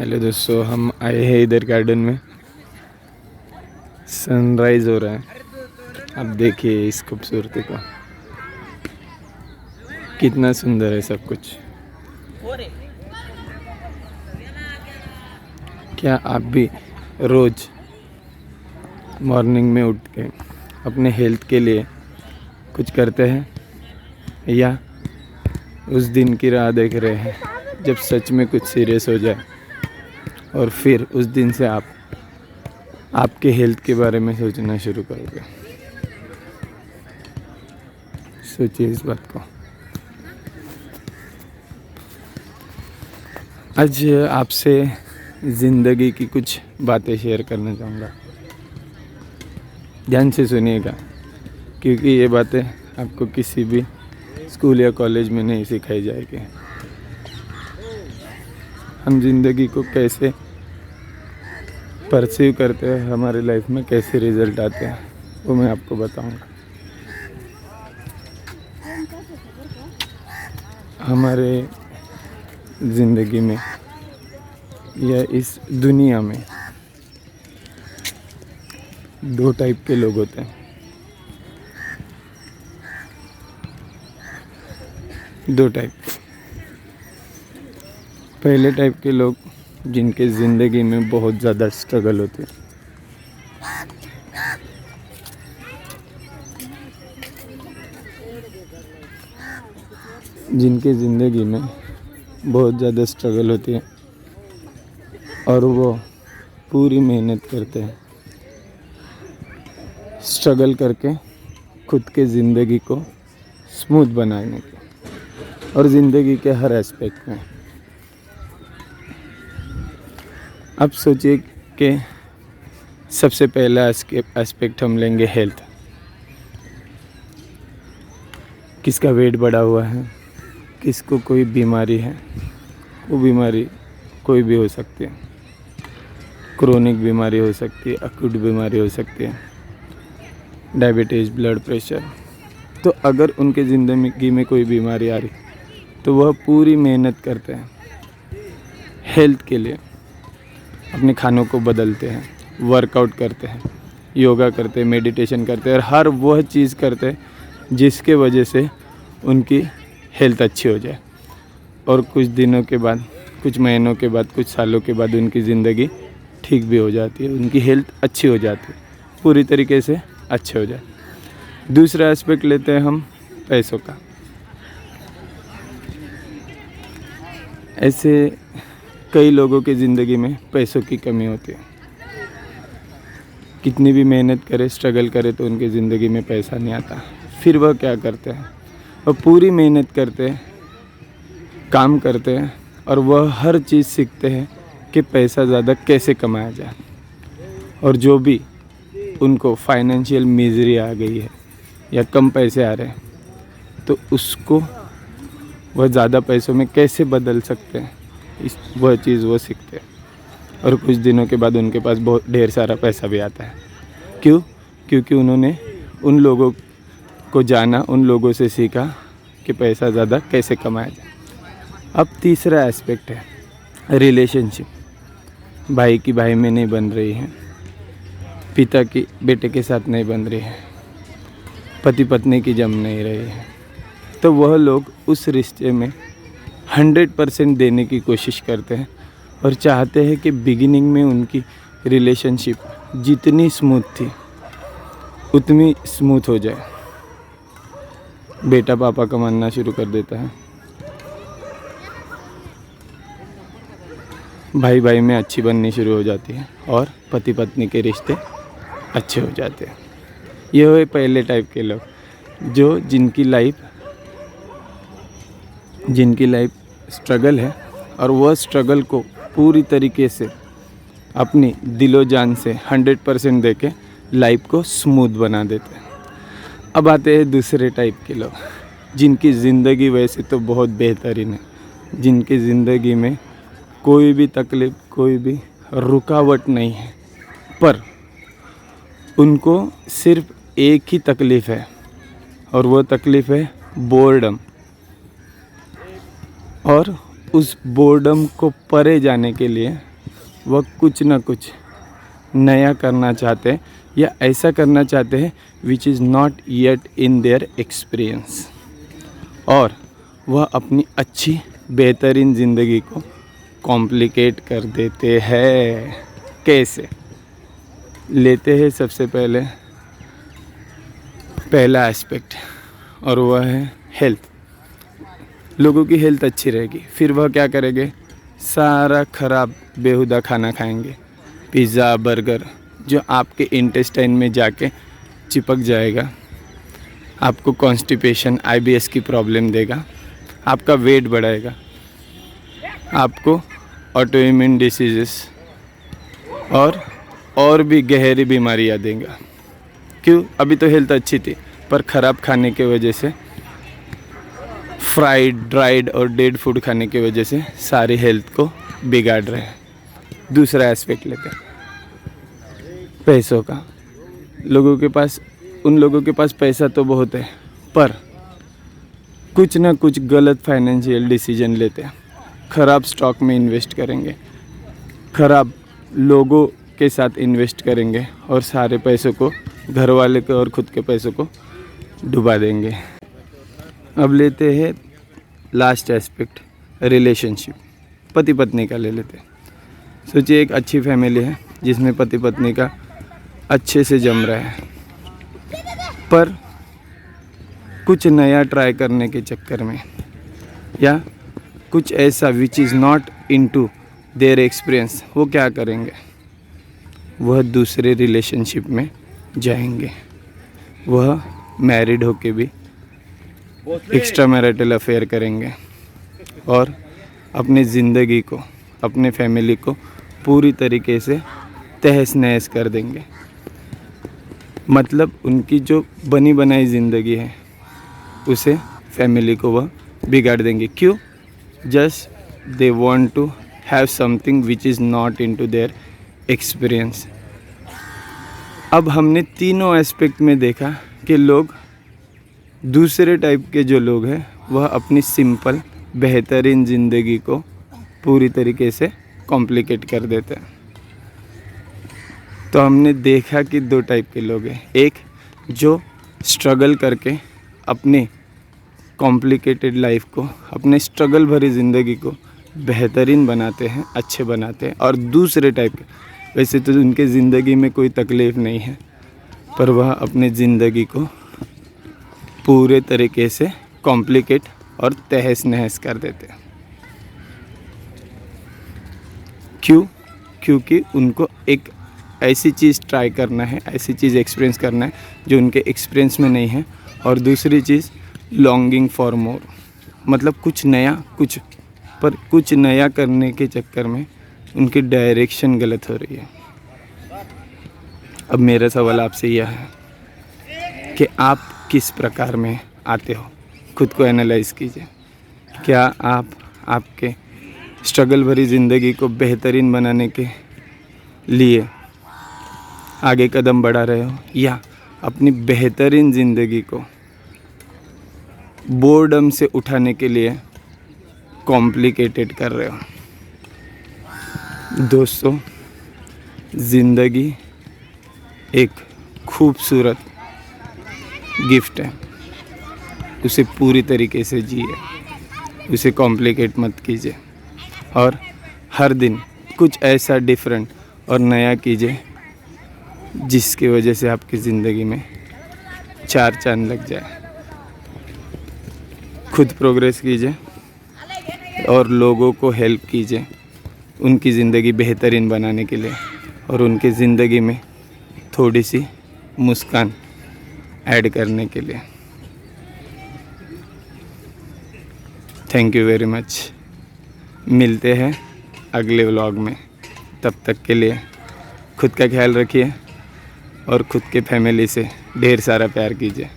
Hello दोस्तों, हम आए हैं इधर गार्डन में। सनराइज हो रहा है। अब देखिए इस खूबसूरती को, कितना सुंदर है सब कुछ। क्या आप भी रोज मॉर्निंग में उठ के अपने हेल्थ के लिए कुछ करते हैं, या उस दिन की राह देख रहे हैं जब सच में कुछ सीरियस हो जाए और फिर उस दिन से आप आपके हेल्थ के बारे में सोचना शुरू करोगे? सोचिए इस बात को। आज आपसे ज़िंदगी की कुछ बातें शेयर करना चाहूँगा। ध्यान से सुनिएगा, क्योंकि ये बातें आपको किसी भी स्कूल या कॉलेज में नहीं सिखाई जाएगी। हम ज़िंदगी को कैसे परसीव करते हैं, हमारे लाइफ में कैसे रिज़ल्ट आते हैं, वो मैं आपको बताऊंगा। हमारे ज़िंदगी में या इस दुनिया में दो टाइप के लोग होते हैं। दो टाइप। पहले टाइप के लोग जिनके ज़िंदगी में बहुत ज़्यादा स्ट्रगल होते हैं। जिनके ज़िंदगी में बहुत ज़्यादा स्ट्रगल होती है और वो पूरी मेहनत करते हैं, स्ट्रगल करके खुद के ज़िंदगी को स्मूथ बनाने की, और ज़िंदगी के हर एस्पेक्ट में। अब सोचिए कि सबसे पहला एस्पेक्ट हम लेंगे हेल्थ। किसका वेट बढ़ा हुआ है, किसको कोई बीमारी है। वो बीमारी कोई भी हो सकती है। क्रोनिक बीमारी हो सकती है, अक्यूट बीमारी हो सकती है, डायबिटीज़, ब्लड प्रेशर। तो अगर उनके ज़िंदगी में कोई बीमारी आ रही तो वह पूरी मेहनत करते हैं हेल्थ के लिए। अपने खानों को बदलते हैं, वर्कआउट करते हैं, योगा करते हैं, मेडिटेशन करते हैं, और हर वह चीज़ करते हैं जिसके वजह से उनकी हेल्थ अच्छी हो जाए। और कुछ दिनों के बाद, कुछ महीनों के बाद, कुछ सालों के बाद उनकी ज़िंदगी ठीक भी हो जाती है, उनकी हेल्थ अच्छी हो जाती है, पूरी तरीके से अच्छे हो जाए। दूसरा एस्पेक्ट लेते हैं हम पैसों का। ऐसे कई लोगों की ज़िंदगी में पैसों की कमी होती है। कितनी भी मेहनत करे, स्ट्रगल करे, तो उनकी ज़िंदगी में पैसा नहीं आता। फिर वह क्या करते हैं? वह पूरी मेहनत करते हैं, काम करते हैं, और वह हर चीज़ सीखते हैं कि पैसा ज़्यादा कैसे कमाया जाए। और जो भी उनको फाइनेंशियल मिजरी आ गई है या कम पैसे आ रहे हैं, तो उसको वह ज़्यादा पैसों में कैसे बदल सकते हैं, वह चीज़ वो सीखते हैं। और कुछ दिनों के बाद उनके पास बहुत ढेर सारा पैसा भी आता है। क्यों? क्योंकि उन्होंने उन लोगों को जाना, उन लोगों से सीखा कि पैसा ज़्यादा कैसे कमाया जाए। अब तीसरा एस्पेक्ट है रिलेशनशिप। भाई की भाई में नहीं बन रही है, पिता की बेटे के साथ नहीं बन रही है, पति पत्नी की जम नहीं रही है, तो वह लोग उस रिश्ते में 100% देने की कोशिश करते हैं और चाहते हैं कि बिगिनिंग में उनकी रिलेशनशिप जितनी स्मूथ थी उतनी स्मूथ हो जाए। बेटा पापा का मानना शुरू कर देता है, भाई भाई में अच्छी बननी शुरू हो जाती है, और पति पत्नी के रिश्ते अच्छे हो जाते हैं। ये हुए पहले टाइप के लोग, जो जिनकी लाइफ स्ट्रगल है, और वह स्ट्रगल को पूरी तरीके से अपनी दिलो जान से 100% दे के लाइफ को स्मूथ बना देते हैं। अब आते हैं दूसरे टाइप के लोग, जिनकी ज़िंदगी वैसे तो बहुत बेहतरीन है, जिनकी ज़िंदगी में कोई भी तकलीफ़, कोई भी रुकावट नहीं है, पर उनको सिर्फ एक ही तकलीफ़ है, और वो तकलीफ़ है बोर्डम। और उस बोर्डम को परे जाने के लिए वह कुछ ना कुछ नया करना चाहते हैं या ऐसा करना चाहते हैं विच is not yet in their experience, और वह अपनी अच्छी बेहतरीन ज़िंदगी को कॉम्प्लिकेट कर देते हैं। कैसे? लेते हैं सबसे पहला एस्पेक्ट, और वह है हेल्थ। लोगों की हेल्थ अच्छी रहेगी, फिर वह क्या करेंगे? सारा खराब बेहुदा खाना खाएंगे, पिज़्ज़ा बर्गर, जो आपके इंटेस्टाइन में जाके चिपक जाएगा, आपको कॉन्स्टिपेशन IBS की प्रॉब्लम देगा, आपका वेट बढ़ाएगा, आपको ऑटोइम्यून डिसीजेस और भी गहरी बीमारियां देगा। क्यों? अभी तो हेल्थ अच्छी थी, पर ख़राब खाने के वजह से, फ्राइड, ड्राइड और डेड फूड खाने की वजह से सारी हेल्थ को बिगाड़ रहे हैं। दूसरा एस्पेक्ट लेते हैं पैसों का। उन लोगों के पास पैसा तो बहुत है, पर कुछ ना कुछ गलत फाइनेंशियल डिसीजन लेते हैं। ख़राब स्टॉक में इन्वेस्ट करेंगे, ख़राब लोगों के साथ इन्वेस्ट करेंगे और सारे पैसों को, घर वाले के और ख़ुद के पैसों को डुबा देंगे। अब लेते हैं लास्ट एस्पेक्ट, रिलेशनशिप। पति पत्नी का ले लेते हैं। सोचिए एक अच्छी फैमिली है जिसमें पति पत्नी का अच्छे से जम रहा है, पर कुछ नया ट्राई करने के चक्कर में या कुछ ऐसा विच is not into their experience, वो क्या करेंगे? वह दूसरे रिलेशनशिप में जाएंगे। वह मैरिड होके भी एक्स्ट्रा मैरिटल अफेयर करेंगे और अपनी ज़िंदगी को, अपने फैमिली को पूरी तरीके से तहस नहस कर देंगे। मतलब उनकी जो बनी बनाई ज़िंदगी है उसे, फैमिली को वह बिगाड़ देंगे। क्यों? Just they want to have something which is not into their experience. अब हमने तीनों एस्पेक्ट में देखा कि लोग, दूसरे टाइप के जो लोग हैं, वह अपनी सिंपल बेहतरीन ज़िंदगी को पूरी तरीके से कॉम्प्लिकेट कर देते हैं। तो हमने देखा कि दो टाइप के लोग हैं। एक जो स्ट्रगल करके अपने कॉम्प्लिकेटेड लाइफ को, अपने स्ट्रगल भरी ज़िंदगी को बेहतरीन बनाते हैं, अच्छे बनाते हैं। और दूसरे टाइप के, वैसे तो उनके ज़िंदगी में कोई तकलीफ़ नहीं है, पर वह अपनी ज़िंदगी को पूरे तरीके से कॉम्प्लिकेट और तहस नहस कर देते हैं। क्यों? क्योंकि उनको एक ऐसी चीज़ ट्राई करना है, ऐसी चीज़ एक्सपीरियंस करना है जो उनके एक्सपीरियंस में नहीं है। और दूसरी चीज़ लॉन्गिंग फॉर मोर, मतलब कुछ नया करने के चक्कर में उनकी डायरेक्शन गलत हो रही है। अब मेरा सवाल आपसे यह है कि आप किस प्रकार में आते हो? खुद को एनालाइज़ कीजिए। क्या आप आपके स्ट्रगल भरी ज़िंदगी को बेहतरीन बनाने के लिए आगे कदम बढ़ा रहे हो, या अपनी बेहतरीन ज़िंदगी को बोर्डम से उठाने के लिए कॉम्प्लिकेटेड कर रहे हो? दोस्तों, ज़िंदगी एक खूबसूरत गिफ्ट है, उसे पूरी तरीके से जिए, उसे कॉम्प्लिकेट मत कीजिए और हर दिन कुछ ऐसा डिफरेंट और नया कीजिए जिसकी वजह से आपकी ज़िंदगी में चार चांद लग जाए। खुद प्रोग्रेस कीजिए और लोगों को हेल्प कीजिए उनकी ज़िंदगी बेहतरीन बनाने के लिए, और उनकी ज़िंदगी में थोड़ी सी मुस्कान ऐड करने के लिए। Thank you very much. मिलते हैं अगले व्लॉग में। तब तक के लिए खुद का ख्याल रखिए और खुद के फैमिली से ढेर सारा प्यार कीजिए।